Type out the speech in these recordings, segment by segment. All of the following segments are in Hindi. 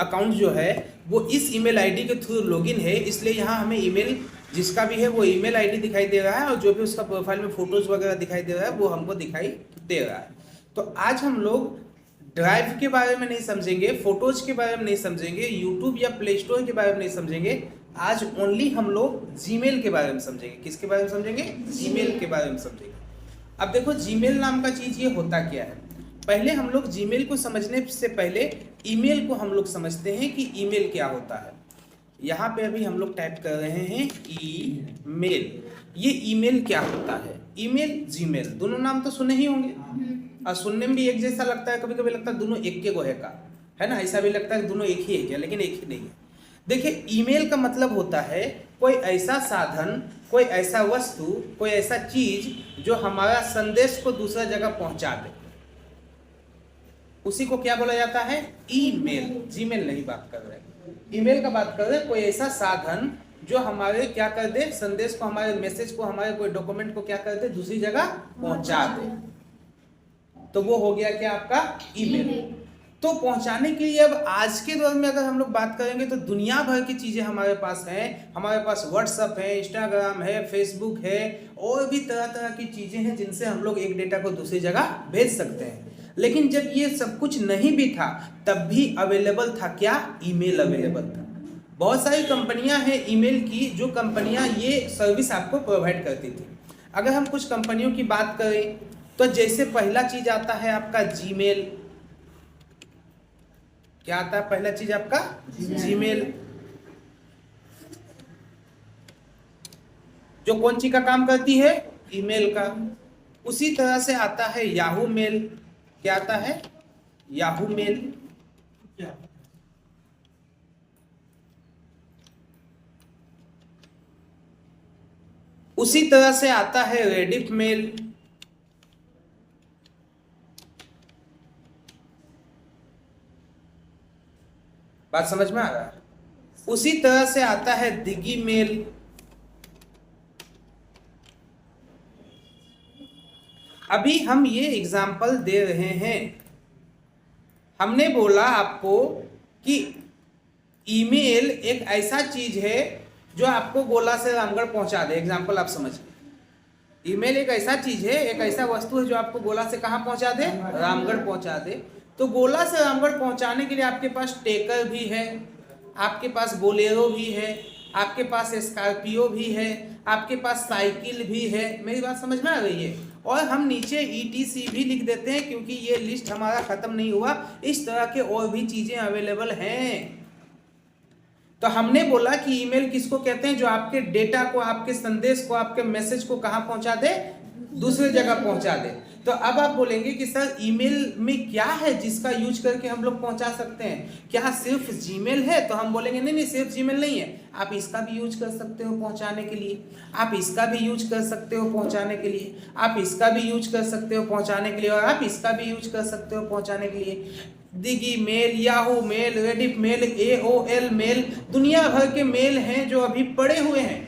अकाउंट जो है वो इस ईमेल आईडी के थ्रू लॉगिन है, इसलिए यहाँ हमें ईमेल जिसका भी है वो ईमेल आईडी दिखाई दे रहा है और जो भी उसका प्रोफाइल में फोटोज वगैरह दिखाई दे रहा है वो हमको दिखाई दे रहा है। तो आज हम लोग ड्राइव के बारे में नहीं समझेंगे, फोटोज के बारे में नहीं समझेंगे, यूट्यूब या प्ले स्टोर के बारे में नहीं समझेंगे। आज ओनली हम लोग जीमेल के बारे में समझेंगे। किसके बारे में समझेंगे? जीमेल के बारे में समझेंगे। अब देखो जीमेल नाम का चीज ये होता क्या है। पहले हम लोग जीमेल को समझने से पहले ईमेल को हम लोग समझते हैं कि ईमेल क्या होता है। यहाँ पे अभी हम लोग टाइप कर रहे हैं ईमेल। ये ईमेल क्या होता है? ईमेल जीमेल दोनों नाम तो सुने ही होंगे और सुनने में भी एक जैसा लगता है, कभी कभी लगता है दोनों एक के गोहे का है ना, ऐसा भी लगता है दोनों एक ही है क्या, लेकिन एक ही नहीं है। देखिए ईमेल का मतलब होता है कोई ऐसा साधन, कोई ऐसा वस्तु, कोई ऐसा चीज जो हमारा संदेश को दूसरा जगह पहुंचा दे, उसी को क्या बोला जाता है? ईमेल। जीमेल नहीं बात कर रहे, ईमेल का बात कर रहे हैं। कोई ऐसा साधन जो हमारे क्या कर दे, संदेश को, हमारे मैसेज को, हमारे कोई डॉक्यूमेंट को क्या कर दे, दूसरी जगह पहुंचा दे, तो वो हो गया क्या आपका? ईमेल। तो पहुंचाने के लिए अब आज के दौर में अगर हम लोग बात करेंगे तो दुनिया भर की चीजें हमारे पास हैं। हमारे पास व्हाट्सएप है, इंस्टाग्राम है, फेसबुक है और भी तरह तरह की चीजें हैं जिनसे हम लोग एक डेटा को दूसरी जगह भेज सकते हैं। लेकिन जब ये सब कुछ नहीं भी था तब भी अवेलेबल था क्या? ईमेल अवेलेबल था। बहुत सारी कंपनियां हैं ईमेल की, जो कंपनियां ये सर्विस आपको प्रोवाइड करती थी। अगर हम कुछ कंपनियों की बात करें तो जैसे पहला चीज आता है आपका जीमेल। क्या आता है पहला चीज आपका? जीमेल। जो कौन सी का काम करती है? ईमेल का। उसी तरह से आता है याहू मेल। क्या आता है? Yahoo mail. उसी तरह से आता है रेडिफ मेल। बात समझ में आ रहा है? उसी तरह से आता है दिगी मेल। अभी हम ये एग्जाम्पल दे रहे हैं। हमने बोला आपको कि ईमेल एक ऐसा चीज है जो आपको गोला से रामगढ़ पहुंचा दे। एग्जाम्पल आप समझिए। ईमेल एक ऐसा चीज है, एक ऐसा वस्तु है जो आपको गोला से कहां पहुंचा दे? रामगढ़ पहुंचा दे। तो गोला से रामगढ़ पहुंचाने के लिए आपके पास टेकर भी है, आपके पास बोलेरो भी है, आपके पास स्कॉर्पियो भी है, आपके पास साइकिल भी है। मेरी बात समझ में आ रही है? और हम नीचे ETC भी लिख देते हैं क्योंकि ये लिस्ट हमारा खत्म नहीं हुआ। इस तरह के और भी चीजें अवेलेबल हैं। तो हमने बोला कि ईमेल किसको कहते हैं? जो आपके डेटा को, आपके संदेश को, आपके मैसेज को कहां पहुंचा दे? दूसरी जगह पहुंचा दे। तो अब आप बोलेंगे कि सर ईमेल में क्या है जिसका यूज करके हम लोग पहुंचा सकते हैं? क्या सिर्फ जीमेल है? तो हम बोलेंगे नहीं नहीं, सिर्फ जीमेल नहीं है, आप इसका भी यूज कर सकते हो पहुंचाने के लिए, आप इसका भी यूज कर सकते हो पहुंचाने के लिए, आप इसका भी यूज कर सकते हो पहुंचाने के लिए, और आप इसका भी यूज कर सकते हो पहुंचाने के लिए। दिगी mail, Yahoo mail, Rediff mail, AOL mail, दुनिया भर के मेल हैं जो अभी पड़े हुए हैं।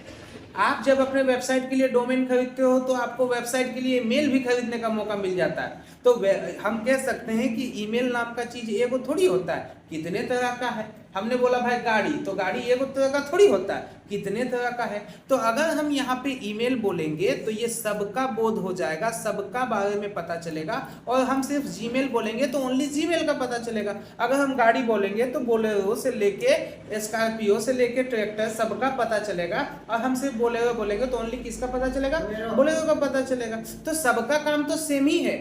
आप जब अपने वेबसाइट के लिए डोमेन खरीदते हो तो आपको वेबसाइट के लिए मेल भी खरीदने का मौका मिल जाता है। तो हम कह सकते हैं कि ईमेल नाम का चीज एगो थोड़ी होता है, कितने तरह का है। हमने बोला भाई गाड़ी, तो गाड़ी एगो तरह का थोड़ी होता है, कितने तरह का है। तो अगर हम यहाँ पे ईमेल बोलेंगे तो ये सबका बोध हो जाएगा, सबका बारे में पता चलेगा। और हम सिर्फ जीमेल बोलेंगे तो ओनली जीमेल का पता चलेगा। अगर हम गाड़ी बोलेंगे तो बोलेरो से लेके स्कॉर्पियो से लेके ट्रैक्टर सबका पता चलेगा। और हम सिर्फ बोलेरो बोलेंगे तो ओनली किसका पता चलेगा? बोलेरो का पता चलेगा। तो सबका काम तो सेम ही है,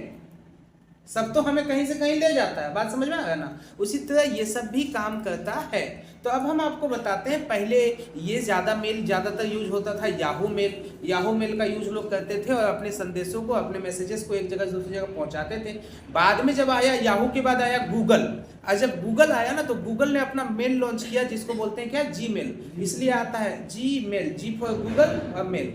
सब तो हमें कहीं से कहीं ले जाता है। बात समझ में आ रहा है ना? उसी तरह ये सब भी काम करता है। तो अब हम आपको बताते हैं, पहले ये ज़्यादातर यूज होता था याहू मेल। याहू मेल का यूज लोग करते थे और अपने संदेशों को, अपने मैसेजेस को एक जगह से दूसरी जगह पहुंचाते थे। बाद में जब आया याहू के बाद आया गूगल। और जब गूगल आया ना तो गूगल ने अपना मेल लॉन्च किया जिसको बोलते हैं क्या? जीमेल। इसलिए आता है जीमेल, जी फॉर गूगल और मेल।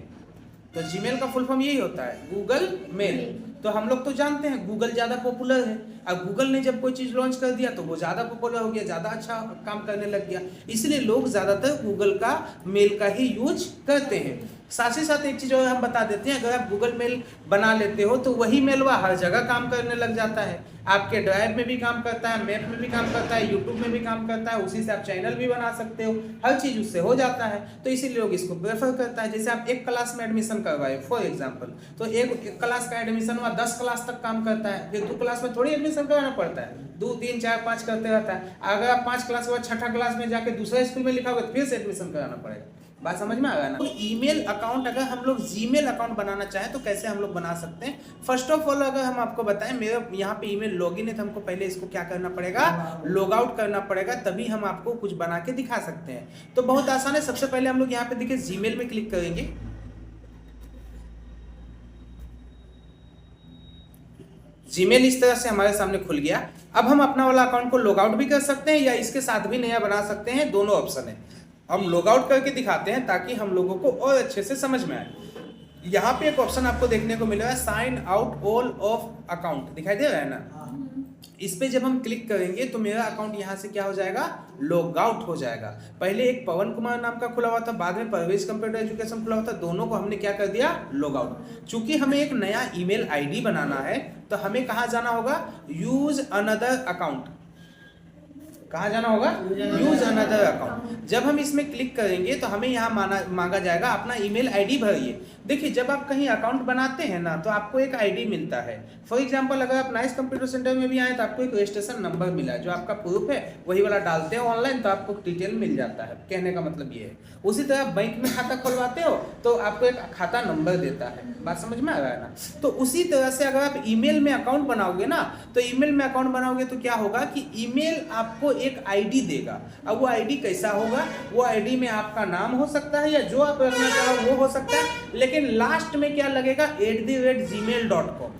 तो जीमेल का फुल फॉर्म यही होता है, गूगल मेल। तो हम लोग तो जानते हैं गूगल ज़्यादा पॉपुलर है। अब गूगल ने जब कोई चीज़ लॉन्च कर दिया तो वो ज़्यादा पॉपुलर हो गया, ज़्यादा अच्छा काम करने लग गया। इसलिए लोग ज़्यादातर गूगल का मेल का ही यूज करते हैं। साथ ही साथ एक चीज़ और हम बता देते हैं, अगर आप गूगल मेल बना लेते हो तो वही मेल वह हर जगह काम करने लग जाता है। आपके ड्राइव में भी काम करता है, मैप में भी काम करता है, यूट्यूब में भी काम करता है, उसी से आप चैनल भी बना सकते हो, हर चीज़ उससे हो जाता है। तो इसीलिए लोग इसको प्रेफर करता है। जैसे आप एक क्लास में एडमिशन करवाए फॉर एग्जाम्पल, तो एक क्लास का एडमिशन हुआ 10 क्लास तक काम करता है, फिर 2 क्लास में थोड़ी एडमिशन कराना पड़ता है, 2, 3, 4, 5 करते रहता है। अगर आप 5 क्लास के बाद 6ठा क्लास में जाके दूसरे स्कूल में लिखा होगा तो फिर से एडमिशन कराना पड़ेगा। बात समझ में आ गया ना। तो ईमेल अकाउंट अगर हम लोग जीमेल अकाउंट बनाना चाहें तो कैसे हम लोग बना सकते हैं? फर्स्ट ऑफ ऑल अगर हम आपको बताएं, मेरा यहाँ पे ईमेल लॉगिन है तो हमको पहले इसको क्या करना पड़ेगा, लॉग आउट करना पड़ेगा, तभी हम आपको कुछ बना के दिखा सकते हैं। तो बहुत आसान है। सबसे पहले हम लोग यहाँ पे देखिए जीमेल में क्लिक करेंगे। जीमेल इस तरह से हमारे सामने खुल गया। अब हम अपना वाला अकाउंट को लॉग आउट भी कर सकते हैं या इसके साथ भी नया बना सकते हैं, दोनों ऑप्शन है। हम लॉग आउट करके दिखाते हैं ताकि हम लोगों को और अच्छे से समझ में आए। यहाँ पे एक ऑप्शन आपको देखने को मिलेगा, sign out all of account, दिखाई दे रहा है ना। इस पे जब हम क्लिक करेंगे तो मेरा अकाउंट यहाँ से क्या हो जाएगा, लॉग आउट हो जाएगा। पहले एक पवन कुमार नाम का खुला हुआ था, बाद में परवेज कंप्यूटर एजुकेशन खुला हुआ था, दोनों को हमने क्या कर दिया, लॉग आउट। चूंकि हमें एक नया ईमेल आईडी बनाना है तो हमें कहाँ जाना होगा, यूज अनदर अकाउंट। कहाँ जाना होगा, यूज अनदर अकाउंट। जब हम इसमें क्लिक करेंगे तो हमें यहाँ मांगा जाएगा अपना ईमेल आईडी भरिए। देखिए जब आप कहीं अकाउंट बनाते हैं ना तो आपको एक आईडी मिलता है। फॉर एग्जांपल अगर आप नाइस कंप्यूटर सेंटर में भी आए तो आपको एक रजिस्ट्रेशन नंबर मिला है, जो आपका प्रूफ है वही वाला डालते हो ऑनलाइन तो आपको डिटेल मिल जाता है। कहने का मतलब ये है। उसी तरह आप बैंक में खाता खुलवाते हो तो आपको एक खाता नंबर देता है। बात समझ में आ रहा है ना। तो उसी तरह से अगर आप ईमेल में अकाउंट बनाओगे ना तो ईमेल में अकाउंट बनाओगे तो क्या होगा कि ईमेल आपको एक आईडी देगा। अब वो आईडी कैसा होगा, वो आईडी में आपका नाम हो सकता है या जो आप रखना चाहो वो हो सकता है, लेकिन लास्ट में क्या लगेगा, @gmail.com,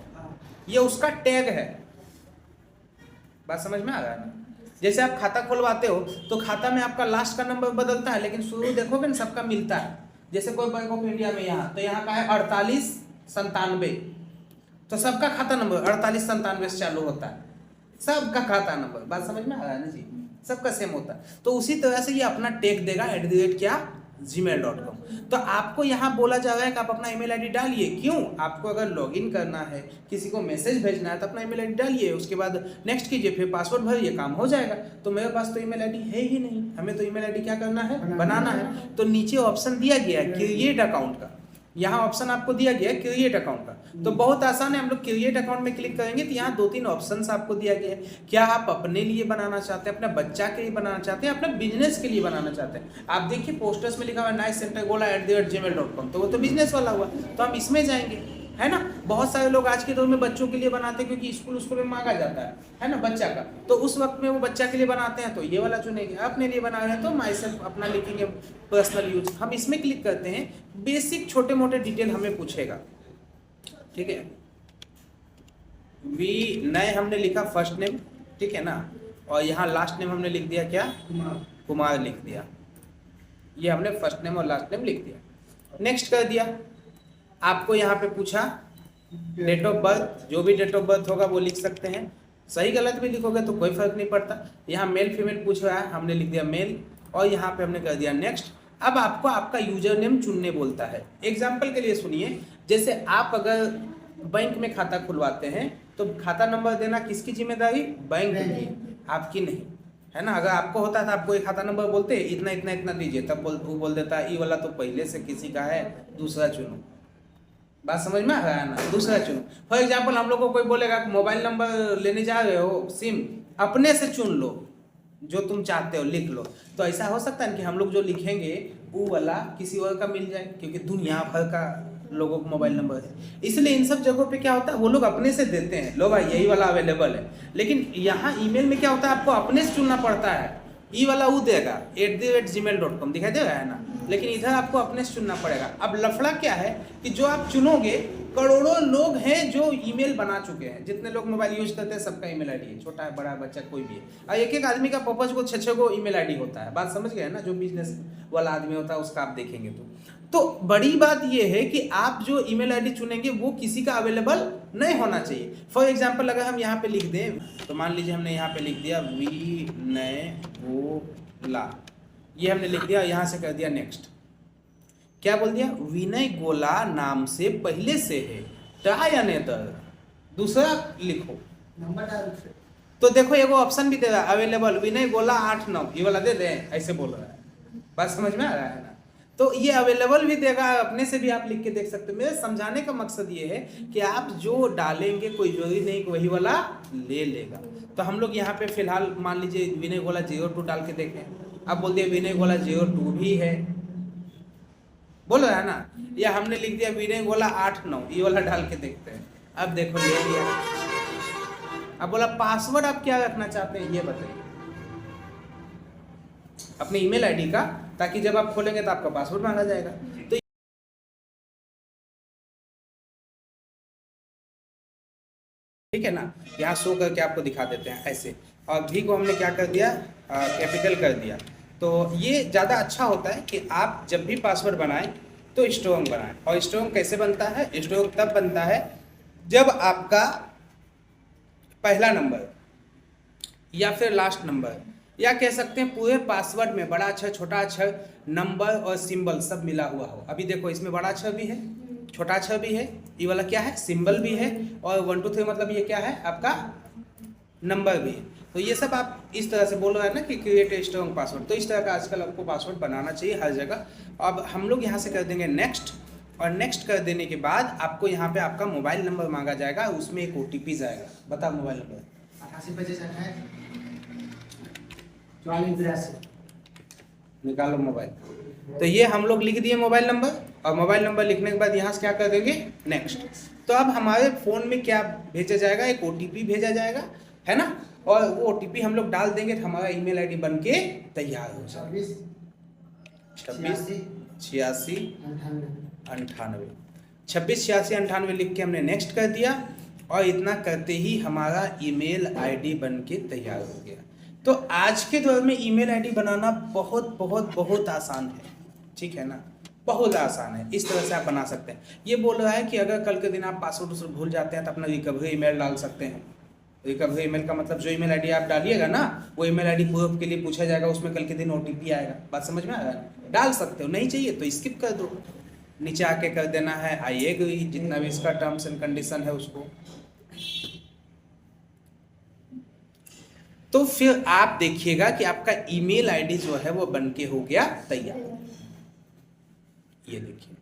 ये उसका टैग है। बात समझ में आ रहा है ना। जैसे आप खाता खुलवाते हो तो खाता में आपका लास्ट का नंबर बदलता है, लेकिन शुरू देखोगे ना सबका मिलता है। जैसे कोई बैंक ऑफ इंडिया में यहाँ तो यहाँ का है 4897, तो सबका खाता नंबर 4897 से चालू होता है, सबका खाता नंबर। बात समझ में आ रहा है ना जी, सबका सेम होता है। तो उसी तरह से ये अपना टैग देगा @ gmail.com। तो आपको यहाँ बोला जा रहा है कि आप अपना ईमेल आईडी डालिए। क्यों? आपको अगर लॉगिन करना है, किसी को मैसेज भेजना है तो अपना ईमेल आईडी डालिए, उसके बाद नेक्स्ट कीजिए, फिर पासवर्ड भरिए, काम हो जाएगा। तो मेरे पास तो ईमेल आईडी है ही नहीं, हमें तो ईमेल आईडी क्या करना है, बनाना है। तो नीचे ऑप्शन दिया गया है क्रिएट अकाउंट का, यहाँ ऑप्शन आपको दिया गया है क्रिएट अकाउंट का। तो बहुत आसान है, हम लोग क्रिएट अकाउंट में क्लिक करेंगे तो यहाँ 2-3 ऑप्शंस आपको दिया गया है। क्या आप अपने लिए बनाना चाहते हैं, अपने बच्चा के लिए बनाना चाहते हैं, अपने बिजनेस के लिए बनाना चाहते हैं। आप देखिए पोस्टर्स में लिखा हुआ है नाइस सेंटर गोला @gmail.com, तो वो तो बिजनेस वाला हुआ, तो हम इसमें जाएंगे, है ना। बहुत सारे लोग आज के दौर में बच्चों के लिए बनाते हैं क्योंकि स्कूल में मांगा जाता है ना बच्चा का, तो उस वक्त में वो बच्चा के लिए बनाते हैं तो ये वाला चुनेंगे। अपने लिए बना रहे हैं तो माई सेल्फ अपना लिखेंगे, पर्सनल यूज। हम इसमें क्लिक करते हैं, बेसिक छोटे मोटे डिटेल हमें पूछेगा, ठीक है। वी नए हमने लिखा फर्स्ट नेम, ठीक है ना, और यहाँ लास्ट नेम हमने लिख दिया क्या, कुमार लिख दिया। ये हमने फर्स्ट नेम और लास्ट नेम लिख दिया, नेक्स्ट कर दिया। आपको यहाँ पे पूछा डेट ऑफ बर्थ, जो भी डेट ऑफ बर्थ होगा वो लिख सकते हैं, सही गलत भी लिखोगे तो कोई फर्क नहीं पड़ता। यहाँ मेल फीमेल पूछ रहा है, हमने लिख दिया मेल, और यहाँ पे हमने कर दिया नेक्स्ट। अब आपको आपका यूजर नेम चुनने बोलता है। एग्जाम्पल के लिए सुनिए, जैसे आप अगर बैंक में खाता खुलवाते हैं तो खाता नंबर देना किसकी जिम्मेदारी, बैंक की, आपकी नहीं, है ना। अगर आपको होता था आपको एक खाता नंबर बोलते इतना इतना इतना दीजिए, तब वो बोल देता ये वाला तो पहले से किसी का है, दूसरा चुनो। बात समझ में आ रहा है ना, दूसरा चुनो। फॉर एग्जाम्पल हम लोग को कोई बोलेगा मोबाइल नंबर लेने जा रहे हो, सिम अपने से चुन लो, जो तुम चाहते हो लिख लो। तो ऐसा हो सकता है कि हम लोग जो लिखेंगे वो वाला किसी और का मिल जाए, क्योंकि दुनिया भर का लोगों को मोबाइल नंबर है, इसलिए इन सब जगहों पे क्या होता है वो लोग अपने से देते हैं, लो भाई यही वाला अवेलेबल है। लेकिन यहाँ ईमेल में क्या होता है, आपको अपने से चुनना पड़ता है, ये वाला वो देगा @gmail.com, दिखाई दे रहा है ना, लेकिन इधर आपको अपने से चुनना पड़ेगा। अब लफड़ा क्या है कि जो आप चुनोगे, करोड़ों लोग हैं जो ईमेल बना चुके हैं, जितने लोग मोबाइल यूज करते हैं सबका ईमेल आईडी है, छोटा है बड़ा है बच्चा कोई भी है, और एक एक आदमी का पर्पज को 6-6 को ईमेल आईडी होता है। बात समझ गए ना, जो बिजनेस वाला आदमी होता है उसका आप देखेंगे तो बड़ी बात यह है कि आप जो ईमेल आईडी चुनेंगे वो किसी का अवेलेबल नहीं होना चाहिए। फॉर एग्जांपल अगर हम यहाँ पे लिख दें, तो मान लीजिए हमने यहाँ पे लिख दिया वी नए वो ला, ये हमने लिख दिया, यहाँ से कर दिया नेक्स्ट। क्या बोल दिया, विनय गोला नाम से पहले से है, ट्राई अनदर, दूसरा लिखो नंबर डाल। तो देखो एगो ऑप्शन भी दे रहा है अवेलेबल, विनय गोला 8-9, ये वाला दे दें, ऐसे बोल रहा है, बात समझ में आ रहा है ना। तो ये अवेलेबल भी देगा, अपने से भी आप लिख के देख सकते हो। मेरे समझाने का मकसद ये है कि आप जो डालेंगे कोई जरूरी नहीं कि वही वाला ले लेगा। तो हम लोग यहाँ पे फिलहाल मान लीजिए विनय गोला 02 डाल के देखें, अब बोल दिया विनय गोला 02 भी है, बोल रहा है ना, या हमने लिख दिया विनय गोला 8-9, ये वाला डाल के देखते हैं। अब देखो ले लिया। अब बोला पासवर्ड आप क्या रखना चाहते हैं ये बताइए, अपने ईमेल आईडी का, ताकि जब आप खोलेंगे तो आपका पासवर्ड मांगा जाएगा। तो ठीक है ना, यहाँ शो करके आपको दिखा देते हैं ऐसे, और भी को हमने क्या कर दिया, कैपिटल कर दिया। तो ये ज़्यादा अच्छा होता है कि आप जब भी पासवर्ड बनाएं तो स्ट्रॉन्ग बनाएं। और स्ट्रॉन्ग कैसे बनता है, स्ट्रॉन्ग तब बनता है जब आपका पहला नंबर या फिर लास्ट नंबर, या कह सकते हैं पूरे पासवर्ड में बड़ा अक्षर, छोटा अक्षर, नंबर और सिंबल सब मिला हुआ हो। अभी देखो इसमें बड़ा अक्षर भी है, छोटा अक्षर भी है, ये वाला क्या है, सिंबल भी है, और 1 2 3 मतलब ये क्या है आपका नंबर भी है। तो ये सब आप इस तरह से बोल रहे हैं ना कि क्रिएट ए स्ट्रॉन्ग पासवर्ड, तो इस तरह का आजकल आपको पासवर्ड बनाना चाहिए हर जगह। अब हम लोग यहाँ से कर देंगे नेक्स्ट, और नेक्स्ट कर देने के बाद आपको यहाँ पे आपका मोबाइल नंबर मांगा जाएगा, उसमें एक OTP जाएगा। बताओ मोबाइल नंबर 88 निकालो मोबाइल। तो ये हम लोग लिख दिए मोबाइल नंबर, और मोबाइल नंबर लिखने के बाद यहाँ से क्या कर देंगे नेक्स्ट। तो अब हमारे फ़ोन में क्या भेजा जाएगा, एक OTP भेजा जाएगा, है ना, और वो OTP हम लोग डाल देंगे तो हमारा ईमेल आईडी बन के तैयार हो जाएगा। 26 86 98 26 86 98 लिख के हमने नेक्स्ट कर दिया, और इतना करते ही हमारा ईमेल आईडी बन के तैयार हो गया। तो आज के दौर में ईमेल आईडी बनाना बहुत बहुत बहुत आसान है, ठीक है ना, बहुत आसान है। इस तरह से आप बना सकते हैं। ये बोल रहा है कि अगर कल के दिन आप पासवर्ड भूल जाते हैं तो अपना रिकवरी ईमेल डाल सकते हैं। रिकवरी ईमेल का मतलब जो ईमेल आईडी आप डालिएगा ना, वो ईमेल आईडी प्रूफ के लिए पूछा जाएगा, उसमें कल के दिन OTP आएगा। बात समझ में आ रहा है, डाल सकते हो, नहीं चाहिए तो स्किप कर दो, नीचे आके कर देना है आई एग्री, जितना भी इसका टर्म्स एंड कंडीशन है उसको। तो फिर आप देखिएगा कि आपका ईमेल आईडी जो है वो बन के हो गया तैयार। ये देखिए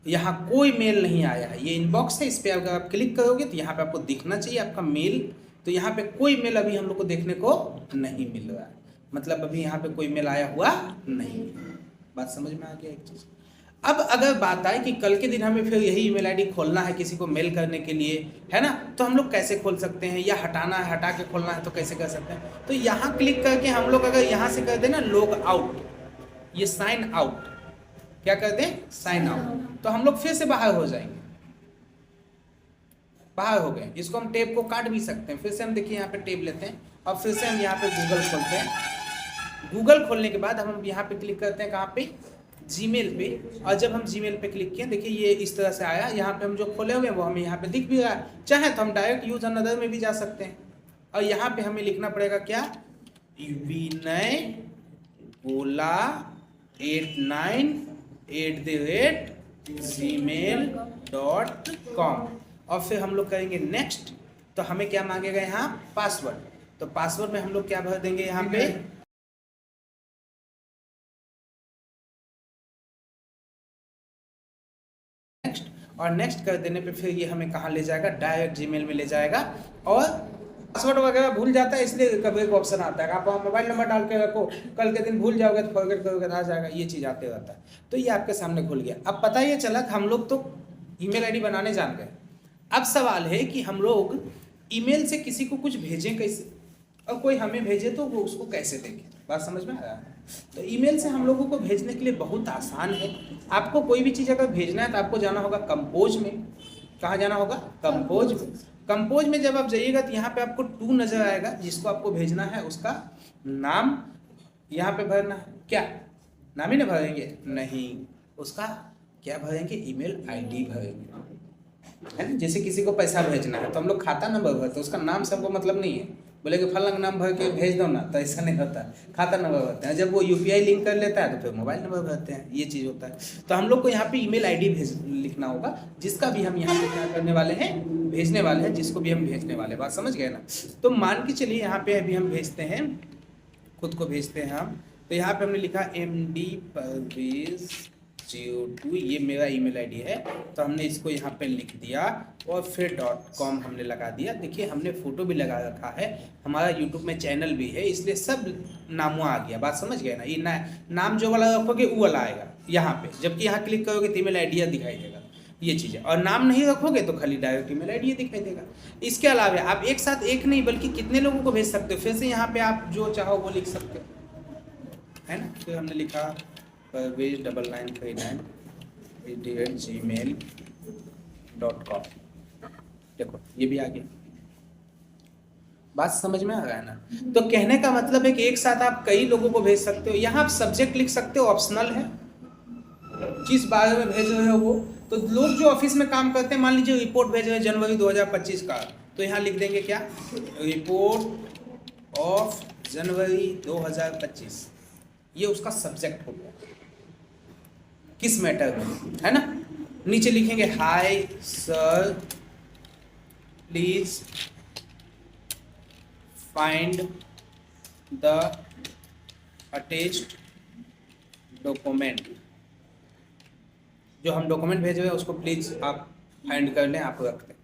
यहाँ कोई मेल नहीं आया है, ये इनबॉक्स है, इस पर अगर आप क्लिक करोगे तो यहाँ पे आपको दिखना चाहिए आपका मेल। तो यहाँ पे कोई मेल अभी हम लोग को देखने को नहीं मिल रहा है, मतलब अभी यहाँ पे कोई मेल आया हुआ नहीं। बात समझ में आ गया एक चीज़। अब अगर बात आए कि कल के दिन हमें फिर यही ईमेल आईडी खोलना है किसी को मेल करने के लिए, है ना, तो हम लोग कैसे खोल सकते हैं, या हटाना है, हटा के खोलना है तो कैसे कर सकते हैं। तो यहाँ क्लिक करके हम लोग अगर यहाँ से कर देना लॉग आउट, ये साइन आउट, क्या कर दें साइन आउट, तो हम लोग फिर से बाहर हो जाएंगे। बाहर हो गए, इसको हम टेब को काट भी सकते हैं। फिर से हम देखिए यहाँ पे टेब लेते हैं और फिर से हम यहाँ पे गूगल खोलते हैं। गूगल खोलने के बाद हम यहाँ पे क्लिक करते हैं कहाँ पे, जीमेल पे, और जब हम जीमेल पे क्लिक किए देखिए ये इस तरह से आया। यहाँ पे हम जो खोले हुए हैं वो हमें यहाँ पे दिख भी रहा है। चाहे तो हम डायरेक्ट यूज अनदर में भी जा सकते हैं, और यहाँ पे हमें लिखना पड़ेगा क्या, विनय गोला 89@gmail.com, और फिर हम लोग करेंगे नेक्स्ट। तो हमें क्या मांगेगा यहाँ, पासवर्ड। तो पासवर्ड में हम लोग क्या भर देंगे यहाँ पे, नेक्स्ट, और नेक्स्ट कर देने पे फिर ये हमें कहाँ ले जाएगा, डायरेक्ट जीमेल में ले जाएगा। और पासवर्ड वगैरह भूल जाता है इसलिए रिकवरी का ऑप्शन आता है। आप मोबाइल नंबर डाल के रखो, कल के दिन भूल जाओगे तो फॉरगेट करोगे आ जाएगा, ये चीज़ आते रहता है। तो ये आपके सामने खुल गया। अब पता ये चला कि हम लोग तो ईमेल आईडी बनाने जान गए। अब सवाल है कि हम लोग ईमेल से किसी को कुछ भेजें कैसे, और कोई हमें भेजे तो वो उसको कैसे देखें। बात समझ में आ रहा है। तो ईमेल से हम लोगों को भेजने के लिए बहुत आसान है। आपको कोई भी चीज़ अगर भेजना है तो आपको जाना होगा कंपोज में। कहाँ जाना होगा, कंपोज में। कंपोज में जब आप जाइएगा तो यहाँ पे आपको टू नजर आएगा, जिसको आपको भेजना है उसका नाम यहाँ पे भरना है। क्या नाम ही ना भरेंगे, नहीं, उसका क्या भरेंगे, ईमेल आईडी भरेंगे, है ना। जैसे किसी को पैसा भेजना है तो हम लोग खाता नंबर भरते हैं, उसका नाम से हमको मतलब नहीं है, बोले कि फलाना नाम भर के भेज दो ना, तो ऐसा नहीं होता, खाता नंबर भरते हैं। जब वो यूपीआई लिंक कर लेता है तो फिर मोबाइल नंबर भरते हैं, ये चीज़ होता है। तो हम लोग को यहाँ पे ईमेल आईडी लिखना होगा, जिसका भी हम यहाँ पे क्या करने वाले हैं, भेजने वाले हैं, जिसको भी हम भेजने वाले, बात समझ गए ना। तो मान के चलिए यहाँ पे अभी हम भेजते हैं, खुद को भेजते हैं हम। तो यहाँ पे हमने लिखा MD परवेज 02, ये मेरा ईमेल आईडी है। तो हमने इसको यहाँ पे लिख दिया और फिर .com हमने लगा दिया। देखिए हमने फ़ोटो भी लगा रखा है, हमारा यूट्यूब में चैनल भी है, इसलिए सब नामों आ गया, बात समझ गए ना। ये नाम जो वाला रखोगे वो वाला आएगा यहाँ पे, जबकि यहाँ क्लिक करोगे तो ईमेल आईडी दिखाई देगा, ये चीज़ है। और नाम नहीं रखोगे तो खाली डायरेक्ट ईमेल आईडी दिखाई देगा। इसके अलावा आप एक साथ एक नहीं बल्कि कितने लोगों को भेज सकते हो, फिर से यहाँ पे आप जो चाहो वो लिख सकते हो, है ना। फिर हमने लिखा pervez9939@gmail.com, देखो ये भी आ गया, बात समझ में आ रहा है ना। तो कहने का मतलब है कि एक साथ आप कई लोगों को भेज सकते हो। यहाँ आप सब्जेक्ट लिख सकते हो, ऑप्शनल है, किस बारे में भेज रहे हो वो। तो लोग जो ऑफिस में काम करते हैं, मान लीजिए रिपोर्ट भेज रहे हैं जनवरी 2025 का, तो यहाँ लिख देंगे क्या, रिपोर्ट ऑफ जनवरी 2025, ये उसका सब्जेक्ट हो गया, किस मैटर में, है ना। नीचे लिखेंगे hi sir please find the attached document, जो हम डॉक्यूमेंट भेजे हुए हैं उसको प्लीज आप फाइंड कर लें, आप रख दें,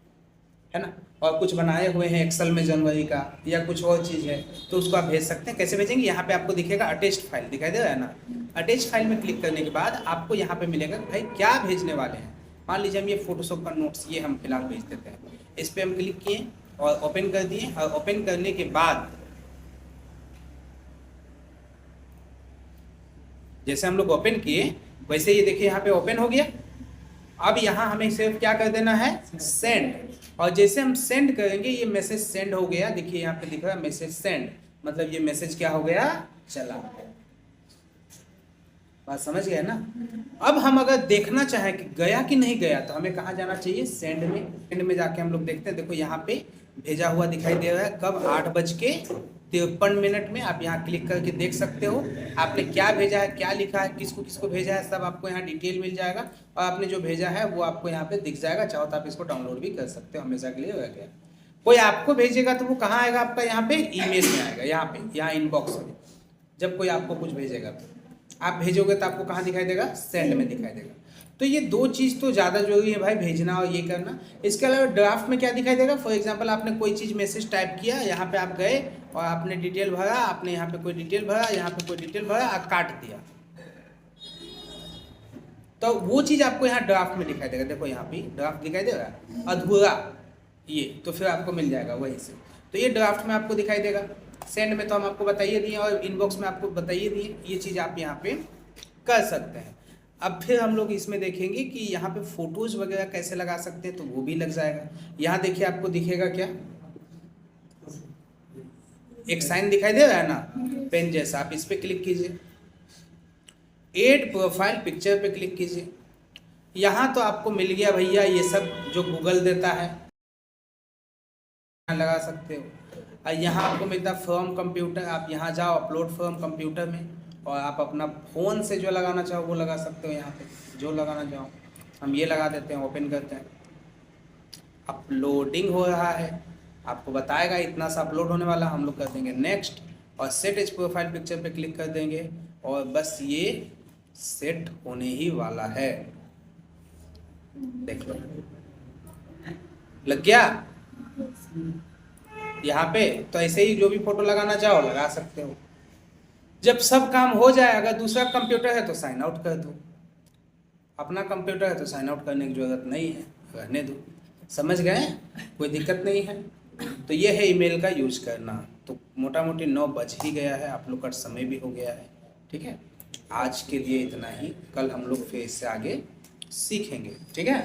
है ना। और कुछ बनाए हुए हैं एक्सेल में जनवरी का, या कुछ और चीज़ है तो उसको आप भेज सकते हैं। कैसे भेजेंगे, यहाँ पे आपको दिखेगा अटैच्ड फाइल, दिखाई दे रहा है ना। अटैच्ड फाइल में क्लिक करने के बाद आपको यहाँ पे मिलेगा भाई क्या भेजने वाले हैं। मान लीजिए हम ये फोटोशॉप का नोट्स, ये हम फिलहाल भेज देते हैं। इस पर हम क्लिक किए और ओपन कर दिए, और ओपन करने के बाद जैसे हम लोग ओपन किए वैसे ये देखिए यहाँ पे ओपन हो गया। अब यहाँ हमें सिर्फ क्या कर देना है, सेंड, और जैसे हम सेंड करेंगे ये मैसेज सेंड हो गया। देखिए यहाँ पे दिख रहा है मैसेज सेंड, मतलब ये मैसेज क्या हो गया, चला। बात समझ गए ना। अब हम अगर देखना चाहें कि गया कि नहीं गया, तो हमें कहाँ जाना चाहिए, सेंड में। सेंड में जाके हम लोग देखते हैं, देखो यहाँ पे भेजा हुआ दिखाई दे रहा है, कब 8:53 में। आप यहाँ क्लिक करके देख सकते हो आपने क्या भेजा है, क्या लिखा है, किसको किसको भेजा है, सब आपको यहाँ डिटेल मिल जाएगा। और आपने जो भेजा है वो आपको यहाँ पे दिख जाएगा, चाहो तो आप इसको डाउनलोड भी कर सकते हो, हमेशा के लिए रह गया। कोई आपको भेजेगा तो वो कहाँ आएगा, आपका यहाँ पे ईमेल में आएगा, यहाँ इनबॉक्स में। जब कोई आपको कुछ भेजेगा तो आप भेजोगे तो आपको कहाँ दिखाई देगा, सेंड में दिखाई देगा। तो ये दो चीज़ तो ज़्यादा जरूरी है भाई, भेजना और ये करना। इसके अलावा ड्राफ्ट में क्या दिखाई देगा, फॉर एग्जांपल आपने कोई चीज़ मैसेज टाइप किया, यहाँ पे आप गए और आपने डिटेल भरा, आपने यहाँ पे कोई डिटेल भरा, यहाँ पे कोई डिटेल भरा, आप काट दिया, तो वो चीज़ आपको यहाँ ड्राफ्ट में दिखाई देगा। देखो यहाँ पे ड्राफ्ट दिखाई दे रहा है, अधूरा ये, तो फिर आपको मिल जाएगा वहीं से। तो ये ड्राफ्ट में आपको दिखाई देगा। सेंड में तो हम आपको बताइए दिए, और इनबॉक्स में आपको बताइए दिए, ये चीज़ आप यहाँ पे कर सकते हैं। अब फिर हम लोग इसमें देखेंगे कि यहाँ पे फोटोज़ वगैरह कैसे लगा सकते हैं, तो वो भी लग जाएगा। यहाँ देखिए आपको दिखेगा क्या, एक साइन दिखाई दे रहा है ना, पेन जैसा, आप इस पर क्लिक कीजिए, ऐड प्रोफाइल पिक्चर पे क्लिक कीजिए। यहाँ तो आपको मिल गया भैया ये सब जो गूगल देता है, लगा सकते हो। और यहाँ आपको मिलता है फ्रॉम कंप्यूटर, आप यहाँ जाओ अपलोड फ्रॉम कंप्यूटर में, और आप अपना फ़ोन से जो लगाना चाहो वो लगा सकते हो। यहाँ पे जो लगाना चाहो, हम ये लगा देते हैं, ओपन करते हैं, अपलोडिंग हो रहा है, आपको बताएगा इतना सा अपलोड होने वाला, हम लोग कर देंगे नेक्स्ट, और सेट एज प्रोफाइल पिक्चर पे क्लिक कर देंगे, और बस ये सेट होने ही वाला है। देख लो लग गया यहाँ पे। तो ऐसे ही जो भी फोटो लगाना चाहो लगा सकते हो। जब सब काम हो जाए, अगर दूसरा कंप्यूटर है तो साइन आउट कर दो, अपना कंप्यूटर है तो साइन आउट करने की जरूरत नहीं है, रहने दो। समझ गए, कोई दिक्कत नहीं है। तो ये है ईमेल का यूज करना। तो मोटा मोटी 9 बज ही गया है, आप लोग का समय भी हो गया है, ठीक है। आज के लिए इतना ही, कल हम लोग फिर इससे आगे सीखेंगे, ठीक है।